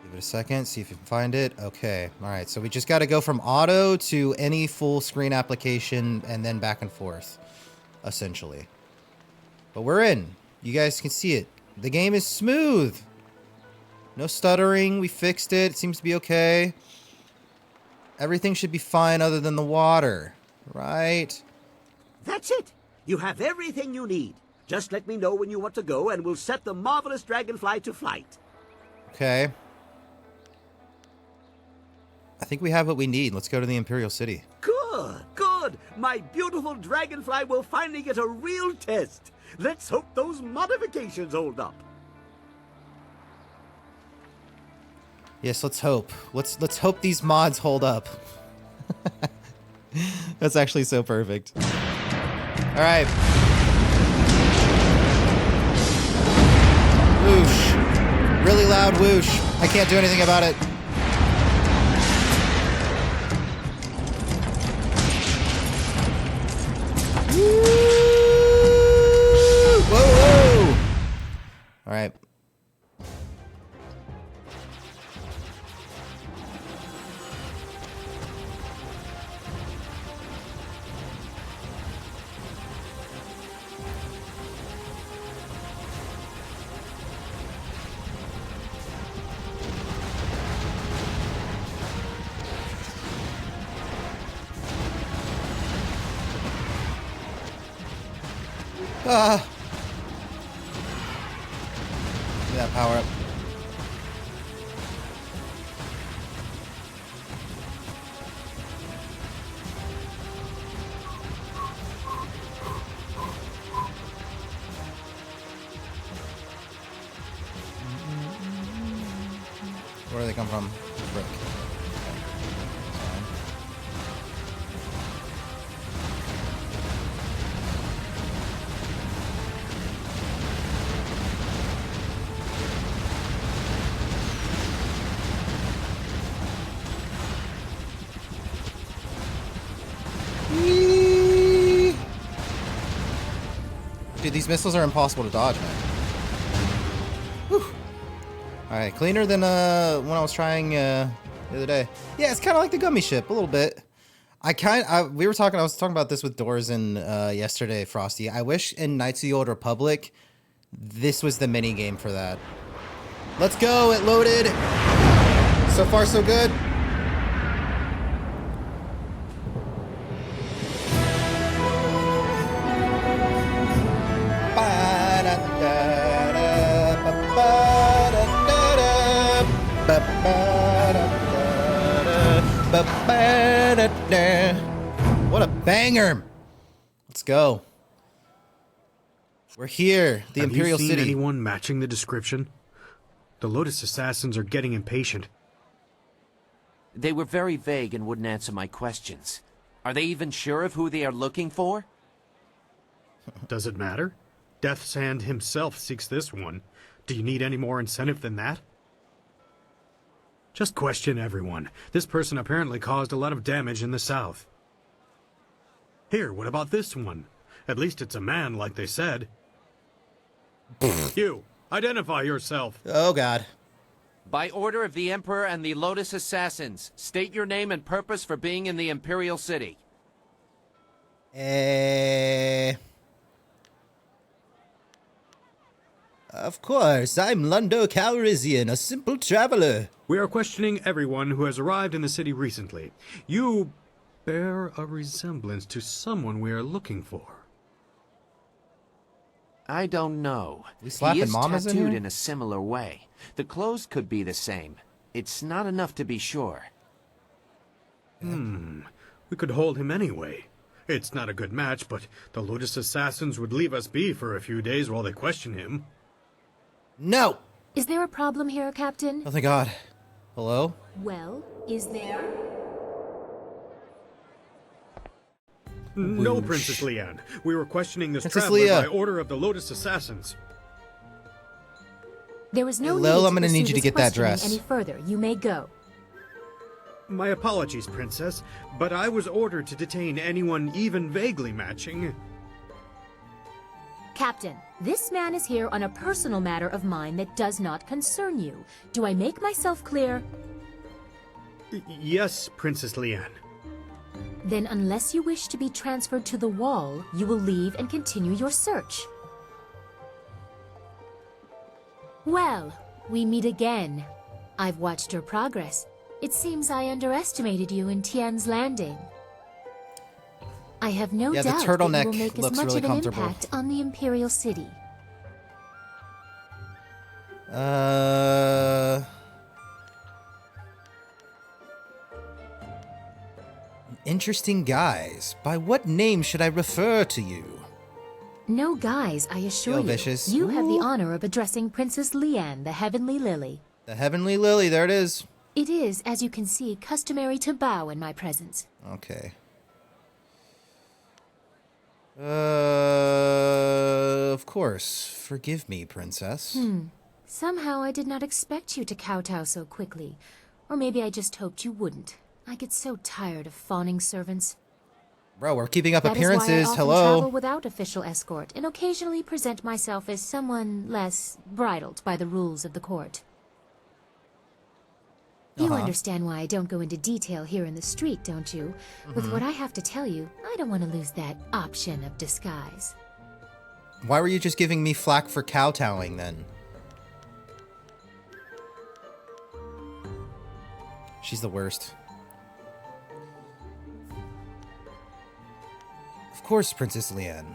Give it a second, see if you can find it. Okay, all right, so we just got to go from auto to any full screen application and then back and forth, essentially. But we're in. You guys can see it. The game is smooth. No stuttering, we fixed it. It seems to be okay. Everything should be fine other than the water, right? That's it. You have everything you need. Just let me know when you want to go and we'll set the marvelous dragonfly to flight. Okay. I think we have what we need. Let's go to the Imperial City. Good, good. My beautiful dragonfly will finally get a real test. Let's hope those modifications hold up. Yes, let's hope. Let's hope these mods hold up. That's actually so perfect. All right. Whoosh. Really loud whoosh. I can't do anything about it. Woo! Whoa, whoa. All right. Give me that power up. Where do they come from? Frick. Dude, these missiles are impossible to dodge, man. Whew. Alright, cleaner than when I was trying the other day. Yeah, it's kind of like the gummy ship, a little bit. I was talking about this with Dorzen yesterday, Frosty. I wish in Knights of the Old Republic, this was the mini game for that. Let's go, it loaded. So far, so good. What a banger! Let's go. We're here, the Imperial City. Have you seen anyone matching the description? The Lotus Assassins are getting impatient. They were very vague and wouldn't answer my questions. Are they even sure of who they are looking for? Does it matter? Death's Hand himself seeks this one. Do you need any more incentive than that? Just question everyone. This person apparently caused a lot of damage in the south. Here, what about this one? At least it's a man, like they said. You, identify yourself. Oh, God. By order of the Emperor and the Lotus Assassins, state your name and purpose for being in the Imperial City. Of course, I'm Lundo Calrissian, a simple traveler. We are questioning everyone who has arrived in the city recently. You bear a resemblance to someone we are looking for. I don't know. We slapping he is mamas in tattooed here? in a similar way. The clothes could be the same. It's not enough to be sure. We could hold him anyway. It's not a good match, but the Lotus Assassins would leave us be for a few days while they question him. No! Is there a problem here, Captain? Oh, thank God. Hello? Well, is there? No, Whoosh. Princess Leanne. We were questioning this Princess traveler Leia. by order of the Lotus Assassins. There is no Hey, need Lil, to I'm gonna pursue need you to this get that questioning dress. any further. You may go. My apologies, Princess, but I was ordered to detain anyone even vaguely matching. Captain, this man is here on a personal matter of mine that does not concern you. Do I make myself clear? Yes, Princess Leanne. Then unless you wish to be transferred to the wall, you will leave and continue your search. Well, we meet again. I've watched your progress. It seems I underestimated you in Tian's Landing. I have no Yeah, the doubt that turtleneck you will make as looks much really of an comfortable. impact on the Imperial City. Interesting guys. By what name should I refer to you? No, guys, I assure Yo, you. Vicious. You have the Ooh. honor of addressing Princess Leanne, the Heavenly Lily. The Heavenly Lily, there it is. It is, as you can see, customary to bow in my presence. Okay. Of course. Forgive me, Princess. Somehow I did not expect you to kowtow so quickly. Or maybe I just hoped you wouldn't. I get so tired of fawning servants. Bro, we're keeping up That is why I appearances. often Hello. travel without official escort and occasionally present myself as someone less bridled by the rules of the court. You understand why I don't go into detail here in the street, don't you? With what I have to tell you, I don't want to lose that option of disguise. Why were you just giving me flack for kowtowing then? She's the worst. Of course, Princess Leanne.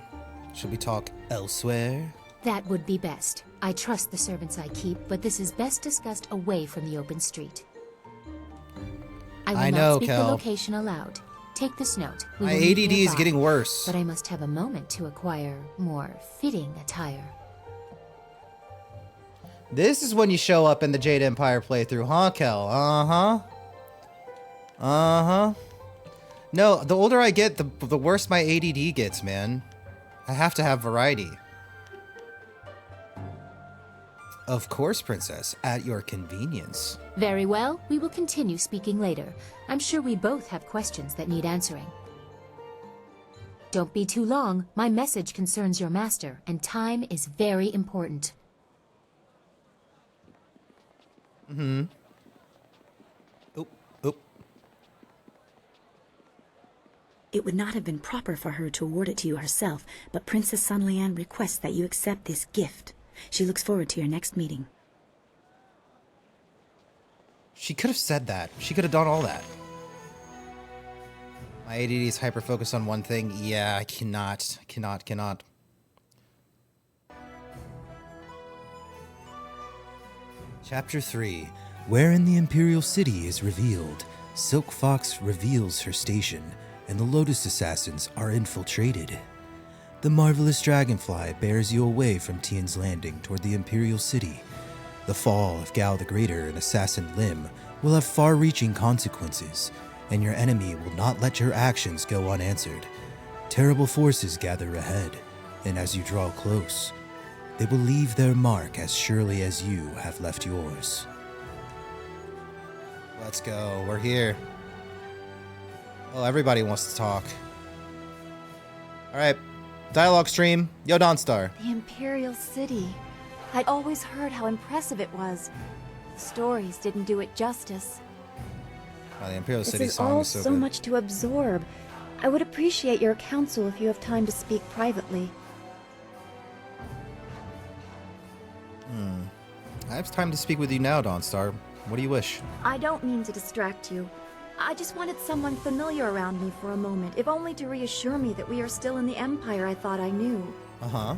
Should we talk elsewhere? That would be best. I trust the servants I keep, but this is best discussed away from the open street. I will I not know, speak Kel. the location aloud. Take this note. We My will meet ADD is nearby, getting worse. But I must have a moment to acquire more fitting attire. This is when you show up in the Jade Empire playthrough, huh, Kel? No, the older I get, the worse my ADD gets, man. I have to have variety. Of course, Princess, at your convenience. Very well, we will continue speaking later. I'm sure we both have questions that need answering. Don't be too long. My message concerns your master, and time is very important. Oop, oop. It would not have been proper for her to award it to you herself, but Princess Sun Lian requests that you accept this gift. She looks forward to your next meeting. She could have said that. She could have done all that. My ADD is hyper-focused on one thing. Yeah, I cannot. Chapter 3. Wherein the Imperial City is revealed, Silk Fox reveals her station, and the Lotus Assassins are infiltrated. The marvelous dragonfly bears you away from Tian's Landing toward the Imperial City. The fall of Gao the Greater and Assassin Lim will have far-reaching consequences, and your enemy will not let your actions go unanswered. Terrible forces gather ahead, and as you draw close, they will leave their mark as surely as you have left yours. Let's go. We're here. Oh, everybody wants to talk. All right. Dialogue stream. Yo, Dawnstar. The Imperial City. I'd always heard how impressive it was. The stories didn't do it justice. Oh, the Imperial This City is song all is so so good. much to absorb. I would appreciate your counsel if you have time to speak privately. I have time to speak with you now, Dawnstar. What do you wish? I don't mean to distract you. I just wanted someone familiar around me for a moment, if only to reassure me that we are still in the Empire I thought I knew. Uh-huh.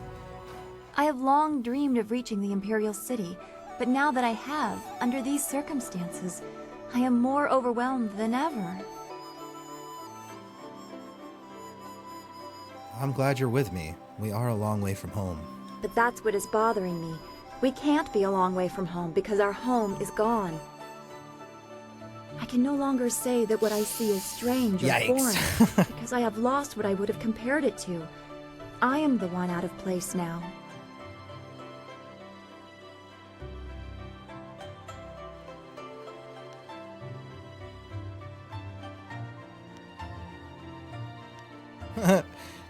I have long dreamed of reaching the Imperial City, but now that I have, under these circumstances, I am more overwhelmed than ever. I'm glad you're with me. We are a long way from home. But that's what is bothering me. We can't be a long way from home because our home is gone. I can no longer say that what I see is strange or Yikes. foreign because I have lost what I would have compared it to. I am the one out of place now.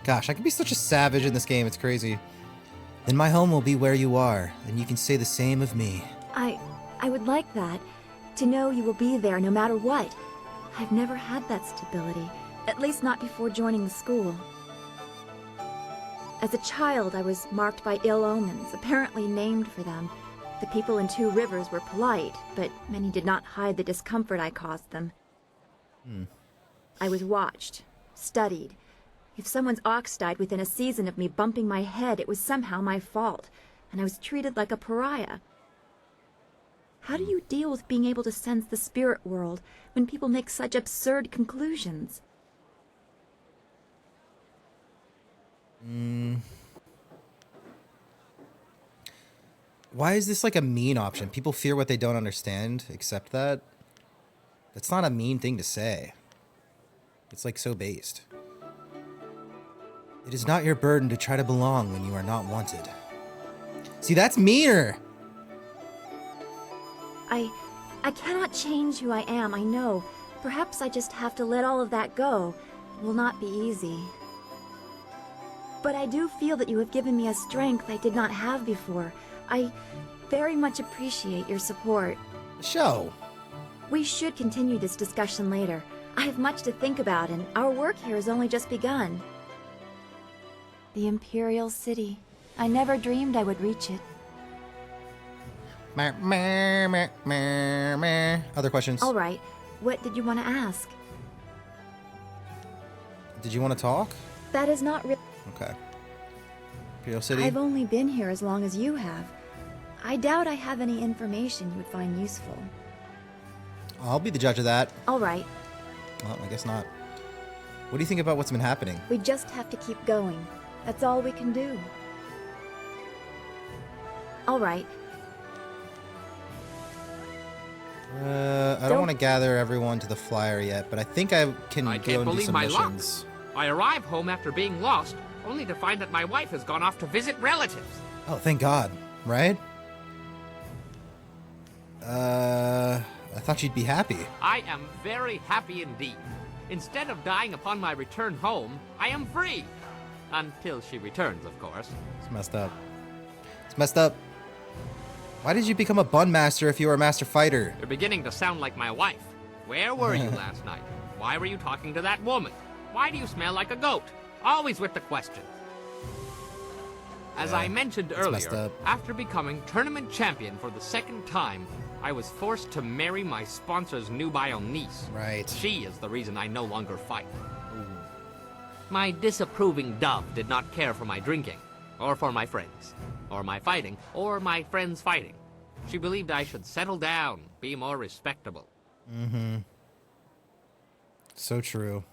Gosh, I can be such a savage in this game. It's crazy. Then my home will be where you are, and you can say the same of me. I would like that. To know you will be there no matter what. I've never had that stability. At least not before joining the school. As a child, I was marked by ill omens, apparently named for them. The people in Two Rivers were polite, but many did not hide the discomfort I caused them. I was watched, studied. If someone's ox died within a season of me bumping my head, it was somehow my fault, and I was treated like a pariah. How do you deal with being able to sense the spirit world when people make such absurd conclusions? Why is this like a mean option? People fear what they don't understand. Accept that. That's not a mean thing to say. It's like so based. It is not your burden to try to belong when you are not wanted. See, that's meaner. I cannot change who I am, I know. Perhaps I just have to let all of that go. It will not be easy. But I do feel that you have given me a strength I did not have before. I very much appreciate your support. Show. We should continue this discussion later. I have much to think about, and our work here has only just begun. The Imperial City. I never dreamed I would reach it. Other questions? All right. What did you want to ask? Did you want to talk? That is not real. Okay. Imperial City? I've only been here as long as you have. I doubt I have any information you would find useful. I'll be the judge of that. All right. Well, I guess not. What do you think about what's been happening? We just have to keep going. That's all we can do. All right. I don't want to gather everyone to the flyer yet, but I think I can I go can't and do believe some my luck. missions. I arrive home after being lost, only to find that my wife has gone off to visit relatives. Oh, thank God, right? I thought you'd be happy. I am very happy indeed. Instead of dying upon my return home, I am free. Until she returns, of course. It's messed up. It's messed up. Why did you become a bun master if you were a master fighter? You're beginning to sound like my wife. Where were you last night? Why were you talking to that woman? Why do you smell like a goat? Always with the question. As I mentioned messed earlier, up. after becoming tournament champion for the second time, I was forced to marry my sponsor's nubile niece. Right. She is the reason I no longer fight. My disapproving dove did not care for my drinking, or for my friends, or my fighting, or my friends fighting. She believed I should settle down, be more respectable. Mm-hmm. So true.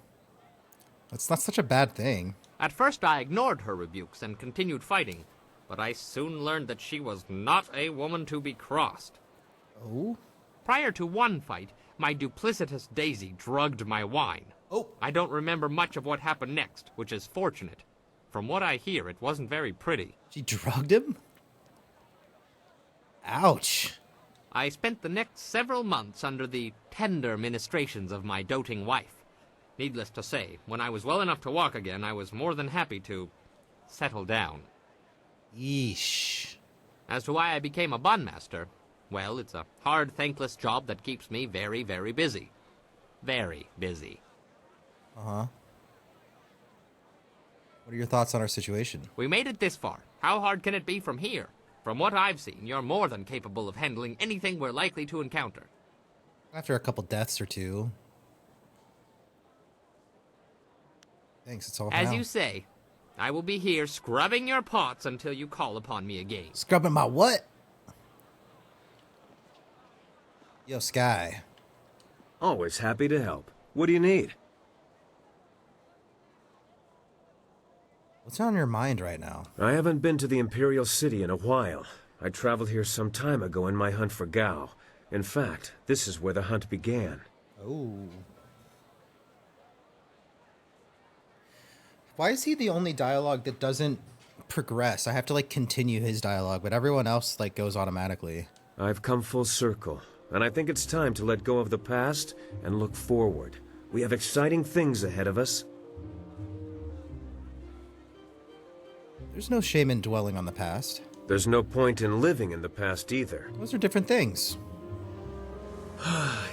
That's not such a bad thing. At first I ignored her rebukes and continued fighting, but I soon learned that she was not a woman to be crossed. Oh? Prior to one fight, my duplicitous Daisy drugged my wine. Oh. I don't remember much of what happened next, which is fortunate. From what I hear, it wasn't very pretty. She drugged him? Ouch. I spent the next several months under the tender ministrations of my doting wife. Needless to say, when I was well enough to walk again, I was more than happy to settle down. Yeesh. As to why I became a bun master, well, it's a hard, thankless job that keeps me very, very busy. Very busy. Uh-huh. What are your thoughts on our situation? We made it this far. How hard can it be from here? From what I've seen, you're more than capable of handling anything we're likely to encounter. After a couple deaths or two. Thanks, it's all for As now. you say, I will be here scrubbing your pots until you call upon me again. Scrubbing my what? Yo, Sky. Always happy to help. What do you need? What's on your mind right now? I haven't been to the Imperial City in a while. I traveled here some time ago in my hunt for Gao. In fact, this is where the hunt began. Oh. Why is he the only dialogue that doesn't progress? I have to, like, continue his dialogue, but everyone else, like, goes automatically. I've come full circle, and I think it's time to let go of the past and look forward. We have exciting things ahead of us. There's no shame in dwelling on the past. There's no point in living in the past either. Those are different things.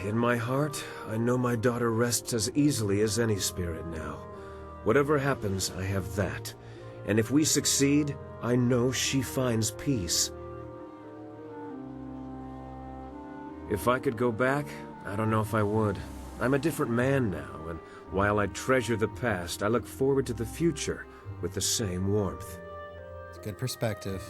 In my heart, I know my daughter rests as easily as any spirit now. Whatever happens, I have that. And if we succeed, I know she finds peace. If I could go back, I don't know if I would. I'm a different man now, and while I treasure the past, I look forward to the future with the same warmth. It's a good perspective.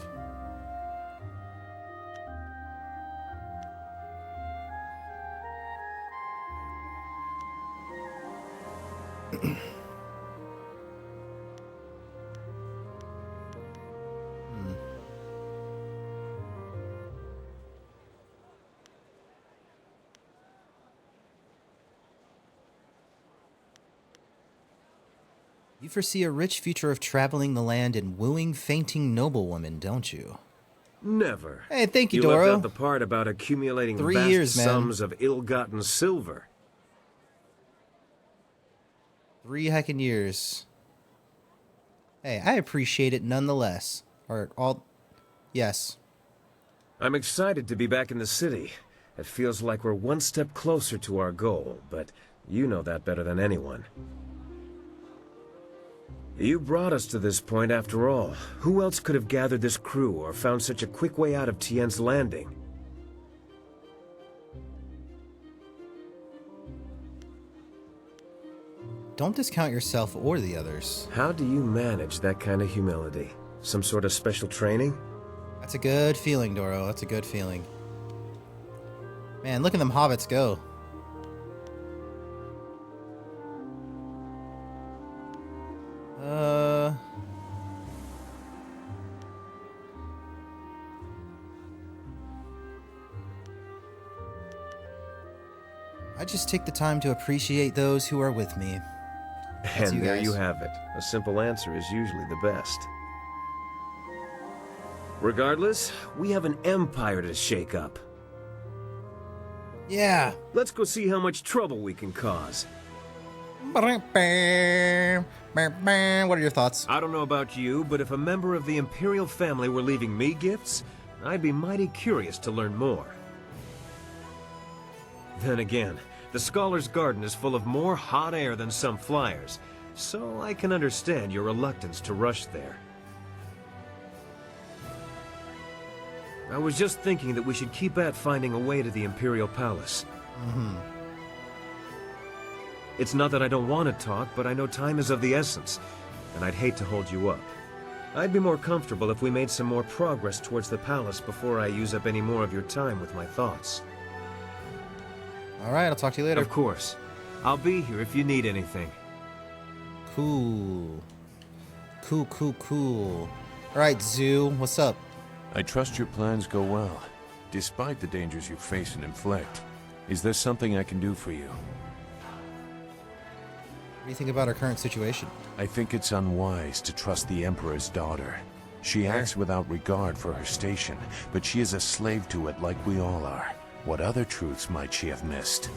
You foresee a rich future of traveling the land and wooing fainting noblewomen, don't you? Never. Hey, thank you, You left Doro. out the part about accumulating 3 vast years, man. sums of ill-gotten silver. 3 heckin' years. Hey, I appreciate it nonetheless. Or all... Yes. I'm excited to be back in the city. It feels like we're one step closer to our goal, but you know that better than anyone. You brought us to this point after all. Who else could have gathered this crew or found such a quick way out of Tien's Landing? Don't discount yourself or the others. How do you manage that kind of humility? Some sort of special training? That's a good feeling, Doro. That's a good feeling. Man, look at them hobbits go. I just take the time to appreciate those who are with me. That's And there guys. you have it. A simple answer is usually the best. Regardless, we have an empire to shake up. Yeah. Let's go see how much trouble we can cause. What are your thoughts? I don't know about you, but if a member of the Imperial family were leaving me gifts, I'd be mighty curious to learn more. Then again, the Scholar's Garden is full of more hot air than some flyers, so I can understand your reluctance to rush there. I was just thinking that we should keep at finding a way to the Imperial Palace. It's not that I don't want to talk, but I know time is of the essence, and I'd hate to hold you up. I'd be more comfortable if we made some more progress towards the palace before I use up any more of your time with my thoughts. Alright, I'll talk to you later. Of course. I'll be here if you need anything. Cool. Cool. Alright, Zoo, what's up? I trust your plans go well, despite the dangers you face and inflict. Is there something I can do for you? What do you think about our current situation? I think it's unwise to trust the Emperor's daughter. She acts without regard for her station, but she is a slave to it like we all are. What other truths might she have missed?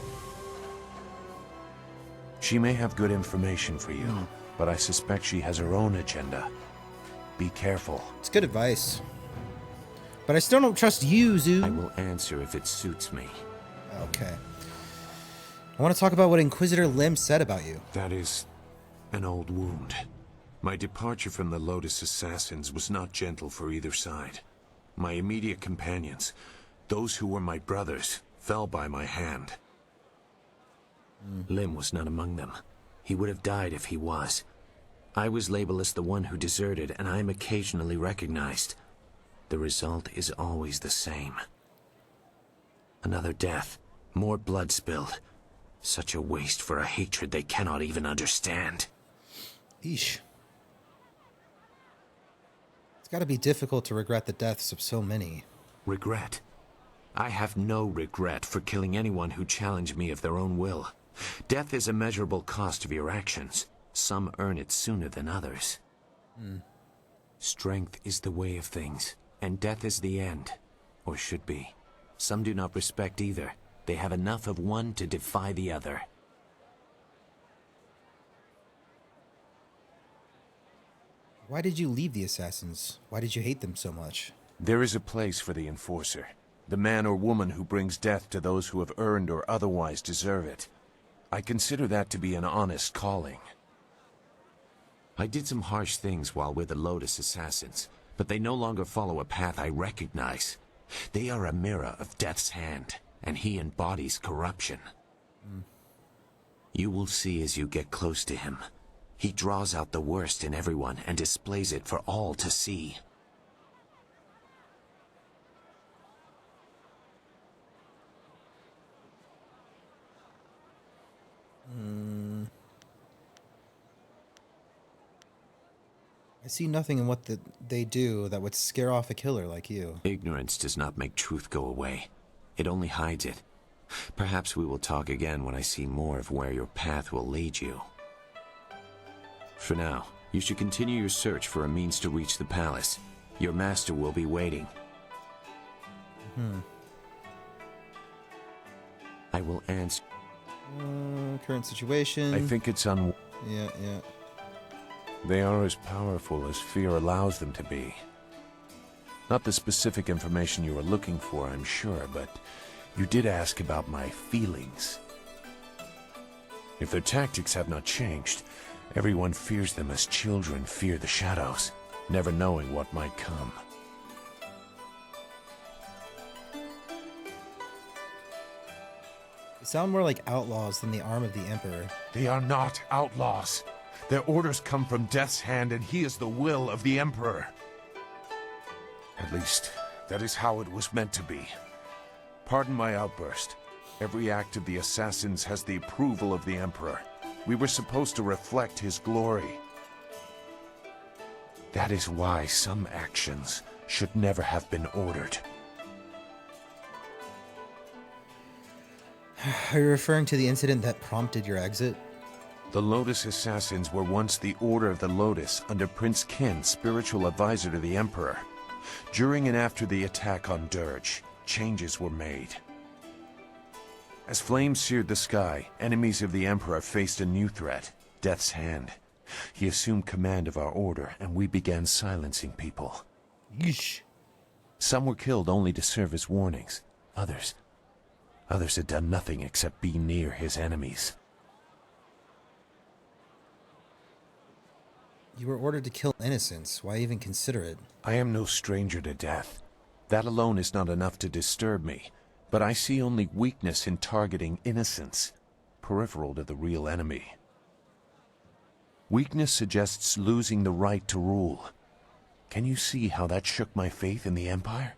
She may have good information for you, but I suspect she has her own agenda. Be careful. It's good advice. But I still don't trust you, Zoo. I will answer if it suits me. Okay. I want to talk about what Inquisitor Lim said about you. That is an old wound. My departure from the Lotus Assassins was not gentle for either side. My immediate companions, those who were my brothers, fell by my hand. Lim was not among them. He would have died if he was. I was labeled as the one who deserted, and I am occasionally recognized. The result is always the same. Another death, more blood spilled. Such a waste for a hatred they cannot even understand. Eesh. It's got to be difficult to regret the deaths of so many. Regret? I have no regret for killing anyone who challenged me of their own will. Death is a measurable cost of your actions. Some earn it sooner than others. Strength is the way of things, and death is the end. Or should be. Some do not respect either. They have enough of one to defy the other. Why did you leave the assassins? Why did you hate them so much? There is a place for the enforcer. The man or woman who brings death to those who have earned or otherwise deserve it. I consider that to be an honest calling. I did some harsh things while with the Lotus Assassins, but they no longer follow a path I recognize. They are a mirror of Death's hand, and he embodies corruption. You will see as you get close to him. He draws out the worst in everyone and displays it for all to see. I see nothing in what they do that would scare off a killer like you. Ignorance does not make truth go away. It only hides it. Perhaps we will talk again when I see more of where your path will lead you. For now, you should continue your search for a means to reach the palace. Your master will be waiting. I will answer. Current situation. I think it's Yeah. They are as powerful as fear allows them to be. Not the specific information you are looking for, I'm sure, but you did ask about my feelings. If their tactics have not changed, everyone fears them as children fear the shadows, never knowing what might come. They sound more like outlaws than the arm of the Emperor. They are not outlaws. Their orders come from Death's hand, and he is the will of the Emperor. At least, that is how it was meant to be. Pardon my outburst. Every act of the assassins has the approval of the Emperor. We were supposed to reflect his glory. That is why some actions should never have been ordered. Are you referring to the incident that prompted your exit? The Lotus Assassins were once the Order of the Lotus under Prince Qin, spiritual advisor to the Emperor. During and after the attack on Dirge, changes were made. As flames seared the sky, enemies of the Emperor faced a new threat, Death's Hand. He assumed command of our order, and we began silencing people. Yeesh. Some were killed only to serve as warnings. Others had done nothing except be near his enemies. You were ordered to kill innocents. Why even consider it? I am no stranger to death. That alone is not enough to disturb me, but I see only weakness in targeting innocents, peripheral to the real enemy. Weakness suggests losing the right to rule. Can you see how that shook my faith in the Empire?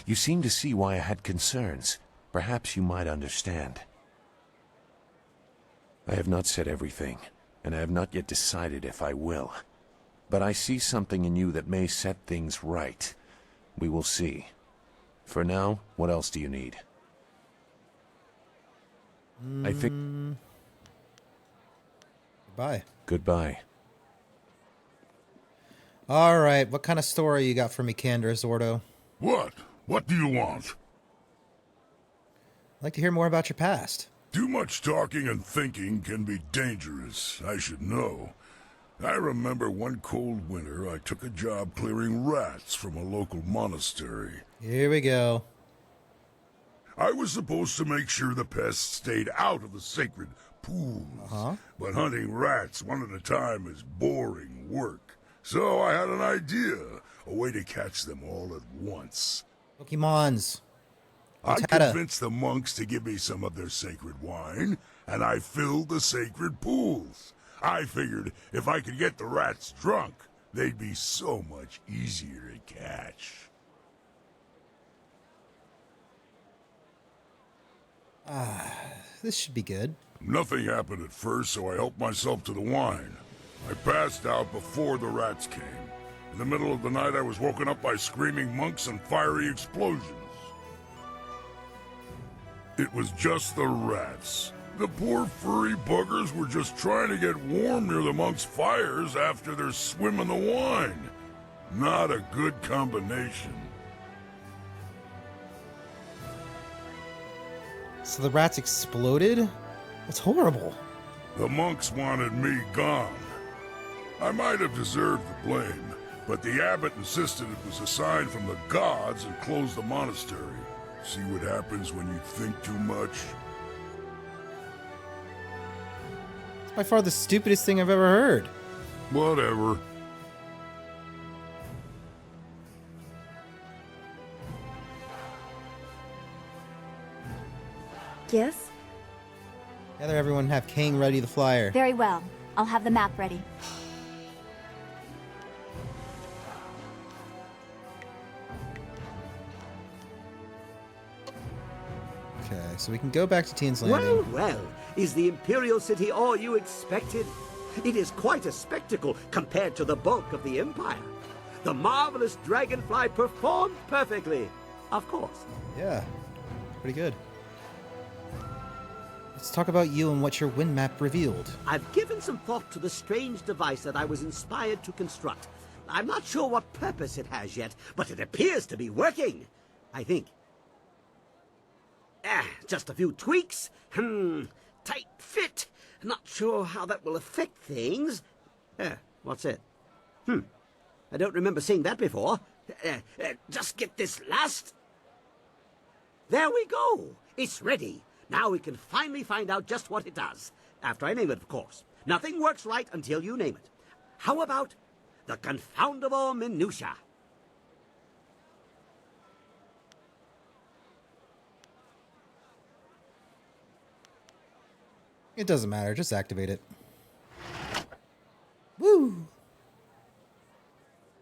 You seem to see why I had concerns. Perhaps you might understand. I have not said everything, and I have not yet decided if I will. But I see something in you that may set things right. We will see. For now, what else do you need? I think... Goodbye. Goodbye. Alright, what kind of story you got for me, Candace Ordo? What? What do you want? I'd like to hear more about your past. Too much talking and thinking can be dangerous, I should know. I remember one cold winter I took a job clearing rats from a local monastery. Here we go. I was supposed to make sure the pests stayed out of the sacred pools. But hunting rats one at a time is boring work. So I had an idea, a way to catch them all at once. Pokemons. I convinced the monks to give me some of their sacred wine, and I filled the sacred pools. I figured if I could get the rats drunk, they'd be so much easier to catch. This should be good. Nothing happened at first, so I helped myself to the wine. I passed out before the rats came. In the middle of the night, I was woken up by screaming monks and fiery explosions. It was just the rats. The poor furry buggers were just trying to get warm near the monks' fires after their swim in the wine. Not a good combination. So the rats exploded? That's horrible. The monks wanted me gone. I might have deserved the blame, but the abbot insisted it was a sign from the gods and closed the monastery. See what happens when you think too much? It's by far the stupidest thing I've ever heard. Whatever. Yes? Gather everyone, have King ready the flyer. Very well. I'll have the map ready. Okay, so we can go back to Teen's Landing. Well, well, is the Imperial City all you expected? It is quite a spectacle compared to the bulk of the Empire. The marvelous dragonfly performed perfectly, of course. Yeah, pretty good. Let's talk about you and what your wind map revealed. I've given some thought to the strange device that I was inspired to construct. I'm not sure what purpose it has yet, but it appears to be working, I think. Just a few tweaks. Tight fit. Not sure how that will affect things. What's it? I don't remember seeing that before. Just get this last. There we go. It's ready. Now we can finally find out just what it does. After I name it, of course. Nothing works right until you name it. How about the confoundable minutia? It doesn't matter, just activate it. Woo!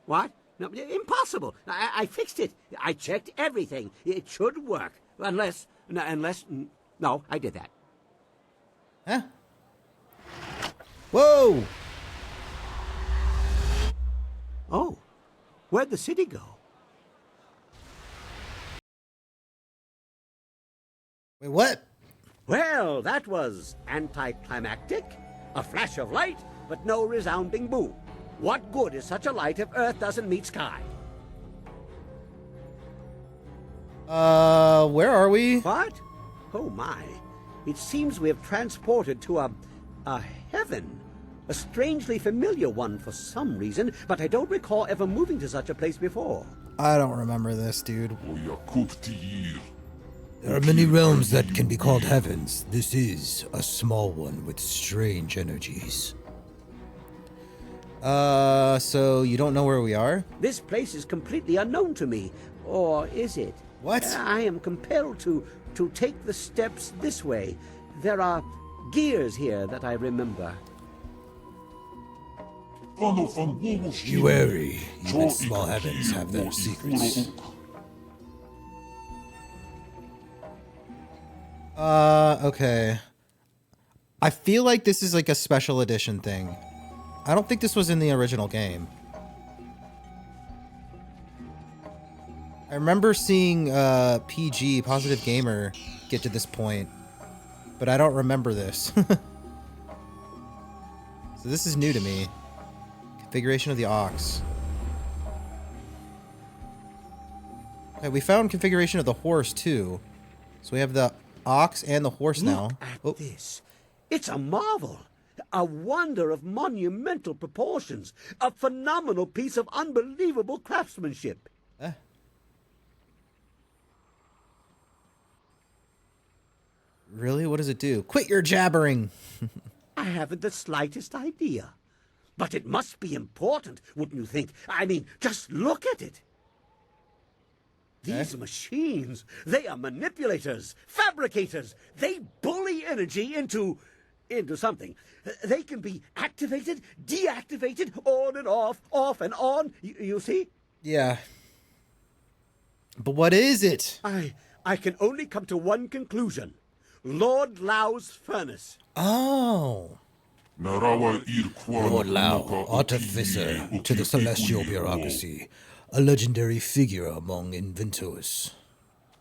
What? No, impossible. I fixed it. I checked everything. It should work. Unless... No, I did that. Huh? Whoa! Oh. Where'd the city go? Wait, what? Well, that was anticlimactic. A flash of light, but no resounding boom. What good is such a light if Earth doesn't meet sky? Where are we? What? Oh my. It seems we have transported to a heaven. A strangely familiar one for some reason, but I don't recall ever moving to such a place before. I don't remember this, dude. There are many realms that can be called heavens. This is a small one with strange energies. So you don't know where we are? This place is completely unknown to me. Or is it? What? I am compelled to take the steps this way. There are gears here that I remember. Be wary. Even small heavens have their secrets. Okay. I feel like this is like a special edition thing. I don't think this was in the original game. I remember seeing PG, Positive Gamer, get to this point, but I don't remember this. So this is new to me. Configuration of the Ox. Okay, we found configuration of the horse too. So we have the Ox and the horse now. Look at this. It's a marvel. A wonder of monumental proportions. A phenomenal piece of unbelievable craftsmanship. Really? What does it do? Quit your jabbering! I haven't the slightest idea. But it must be important, wouldn't you think? I mean, just look at it. These machines, they are manipulators, fabricators. They bully energy into something. They can be activated, deactivated, on and off and on. You see? Yeah. But what is it? I can only come to one conclusion. Lord Lau's furnace. Oh. Lord Lau, artificer to the celestial bureaucracy, a legendary figure among inventors.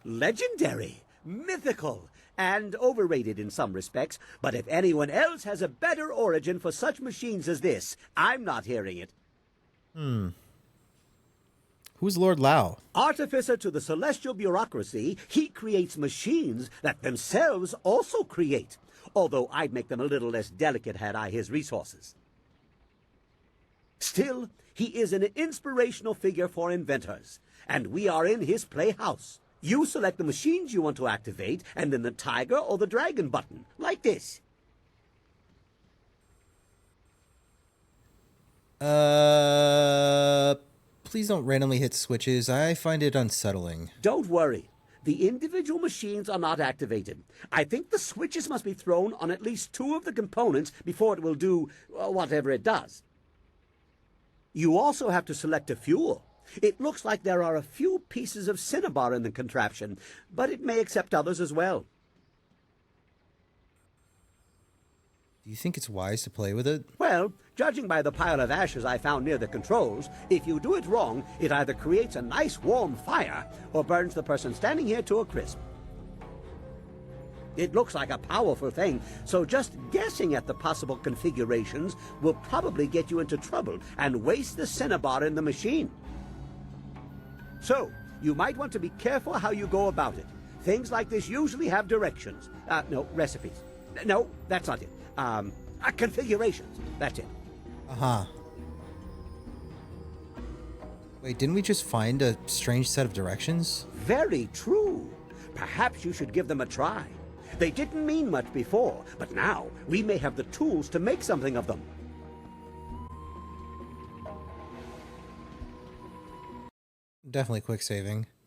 Legendary, mythical, and overrated in some respects, but if anyone else has a better origin for such machines as this, I'm not hearing it. Who's Lord Lau? Artificer to the celestial bureaucracy, he creates machines that themselves also create, although I'd make them a little less delicate had I his resources. Still, he is an inspirational figure for inventors, and we are in his playhouse. You select the machines you want to activate, and then the tiger or the dragon button, like this. Please don't randomly hit switches. I find it unsettling. Don't worry. The individual machines are not activated. I think the switches must be thrown on at least 2 of the components before it will do whatever it does. You also have to select a fuel. It looks like there are a few pieces of cinnabar in the contraption, but it may accept others as well. Do you think it's wise to play with it? Well, judging by the pile of ashes I found near the controls, if you do it wrong, it either creates a nice warm fire or burns the person standing here to a crisp. It looks like a powerful thing, so just guessing at the possible configurations will probably get you into trouble and waste the cinnabar in the machine. So, you might want to be careful how you go about it. Things like this usually have directions. No, recipes. No, that's not it. Configurations. That's it. Uh-huh. Wait, didn't we just find a strange set of directions? Very true. Perhaps you should give them a try. They didn't mean much before, but now we may have the tools to make something of them. Definitely quick saving.